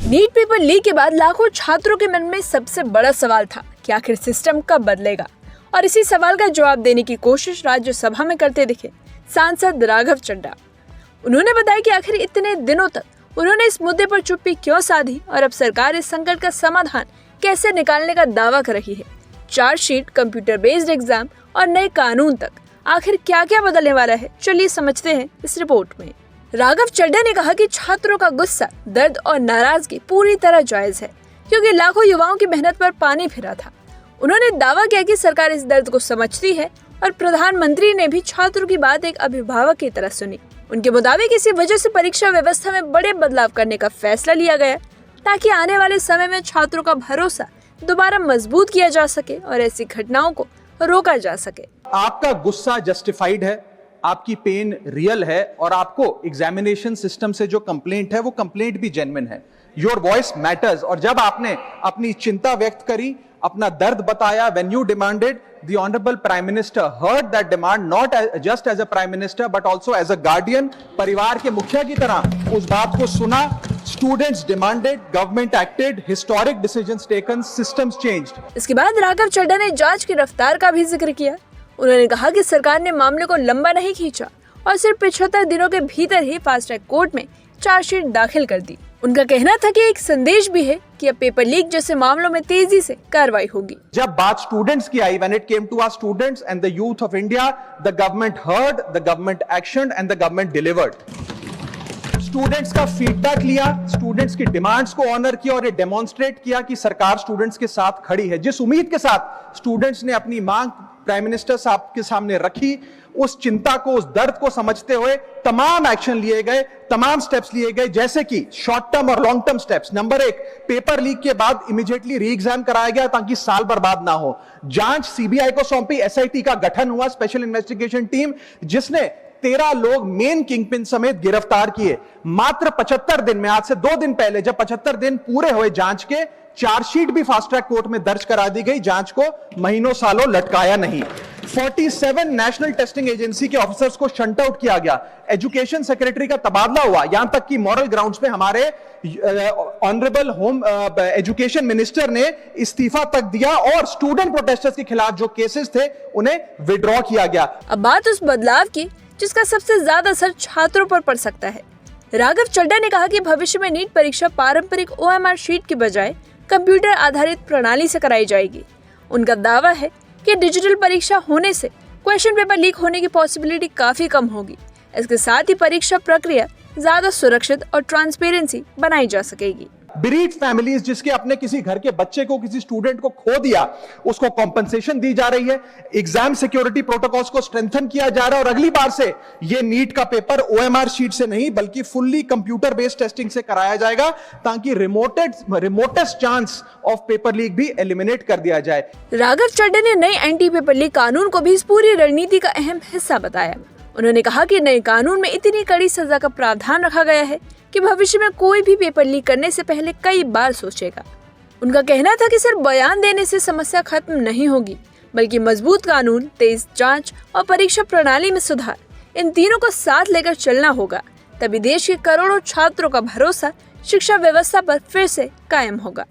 NEET paper leak के बाद लाखों छात्रों के मन में सबसे बड़ा सवाल था कि आखिर सिस्टम कब बदलेगा। और इसी सवाल का जवाब देने की कोशिश राज्यसभा में करते दिखे सांसद राघव चड्ढा। उन्होंने बताया कि आखिर इतने दिनों तक उन्होंने इस मुद्दे पर चुप्पी क्यों साधी और अब सरकार इस संकट का समाधान कैसे निकालने का दावा कर रही है। चार्जशीट, कंप्यूटर बेस्ड एग्जाम और नए कानून तक आखिर क्या क्या बदलने वाला है, चलिए समझते हैं इस रिपोर्ट में। राघव चड्ढा ने कहा कि छात्रों का गुस्सा, दर्द और नाराजगी पूरी तरह जायज है, क्योंकि लाखों युवाओं की मेहनत पर पानी फिरा था। उन्होंने दावा किया कि सरकार इस दर्द को समझती है और प्रधानमंत्री ने भी छात्रों की बात एक अभिभावक की तरह सुनी। उनके मुताबिक इसी वजह से परीक्षा व्यवस्था में बड़े बदलाव करने का फैसला लिया गया, ताकि आने वाले समय में छात्रों का भरोसा दोबारा मजबूत किया जा सके और ऐसी घटनाओं को रोका जा सके। आपका गुस्सा जस्टिफाइड है, आपकी पेन रियल है और आपको एग्जामिनेशन सिस्टम से जो कंप्लेंट है वो कंप्लेंट भी जेन्युइन है। Your voice matters. और जब आपने अपनी चिंता व्यक्त करी, अपना दर्द बताया, when you demanded, the honorable prime minister heard that demand, not just as a prime minister but also as a guardian, परिवार के मुखिया की तरह उस बात को सुना। Students demanded, government acted, historic decisions taken, systems changed। इसके बाद राघव चड्ढा ने जांच की रफ्तार का भी जिक्र किया। उन्होंने कहा कि सरकार ने मामले को लंबा नहीं खींचा और सिर्फ 75 दिनों के भीतर ही फास्ट ट्रैक कोर्ट में चार्जशीट दाखिल कर दी। उनका कहना था कि एक संदेश भी है कि अब पेपर लीक जैसे मामलों में तेजी से कार्रवाई होगी। जब बात स्टूडेंट्स की आई, when it came to our students and the youth of India, the government heard, the government actioned and the government delivered। Students का फीडबैक लिया, स्टूडेंट्स की डिमांड्स को ऑनर किया और ये डेमोन्स्ट्रेट किया कि सरकार स्टूडेंट्स के साथ खड़ी है। जिस उम्मीद के साथ स्टूडेंट्स ने अपनी मांग प्राइम मिनिस्टर साहब के सामने रखी, उस चिंता को, उस दर्द को समझते हुए तमाम एक्शन लिए गए, तमाम स्टेप्स लिए गए, जैसे कि शॉर्ट टर्म और long term steps. Number 1, paper leak के बाद इमीडिएटली री एग्जाम कराया गया ताकि साल बर्बाद ना हो। जांच सीबीआई को सौंपी, एसआईटी का गठन हुआ, स्पेशल इन्वेस्टिगेशन टीम, जिसने 13 लोग मेन किंगपिन समेत गिरफ्तार किए। मात्र 75 दिन में, आज से 2 दिन पहले जब 75 दिन पूरे हुए जांच के, चार्जशीट भी फास्ट ट्रैक कोर्ट में दर्ज करा दी गई। जांच को महीनों सालों लटकाया नहीं। 47 नेशनल टेस्टिंग एजेंसी के ऑफिसर्स को शंट आउट किया गया। एजुकेशन सेक्रेटरी का तबादला हुआ। यहां तक कि मॉरल ग्राउंड्स पे हमारे ऑनरेबल होम एजुकेशन मिनिस्टर ने इस्तीफा तक दिया और स्टूडेंट प्रोटेस्टर्स के खिलाफ जो केसेस थे उन्हें विड्रॉ किया गया। अब बात उस बदलाव की जिसका सबसे ज्यादा असर छात्रों पर पड़ सकता है। राघव चड्ढा ने कहा कि भविष्य में नीट परीक्षा पारंपरिक OMR शीट की बजाय कंप्यूटर आधारित प्रणाली से कराई जाएगी। उनका दावा है कि डिजिटल परीक्षा होने से क्वेश्चन पेपर लीक होने की पॉसिबिलिटी काफी कम होगी। इसके साथ ही परीक्षा प्रक्रिया ज्यादा सुरक्षित और ट्रांसपेरेंसी बनाई जा सकेगी। बीरीड फैमिलीज, जिसके अपने किसी घर के बच्चे को, किसी स्टूडेंट को खो दिया, उसको कॉम्पनसेशन दी जा रही है। एग्जाम सिक्योरिटी प्रोटोकॉल्स को स्ट्रेंथन किया जा रहा है और अगली बार से ये नीट का पेपर OMR शीट से नहीं बल्कि फुल्ली कंप्यूटर बेस्ड टेस्टिंग से कराया जाएगा, ताकि remotest chance of paper leak भी एलिमिनेट कर दिया जाए। राघव चड्ढा ने नए एंटी पेपर लीक कानून को भी इस पूरी रणनीति का अहम हिस्सा बताया। उन्होंने कहा कि नए कानून में इतनी कड़ी सजा का प्रावधान रखा गया है कि भविष्य में कोई भी पेपर लीक करने से पहले कई बार सोचेगा। उनका कहना था कि सिर्फ बयान देने से समस्या खत्म नहीं होगी, बल्कि मजबूत कानून, तेज जांच और परीक्षा प्रणाली में सुधार, इन तीनों को साथ लेकर चलना होगा। तभी देश के करोड़ों छात्रों का भरोसा शिक्षा व्यवस्था पर फिर से कायम होगा।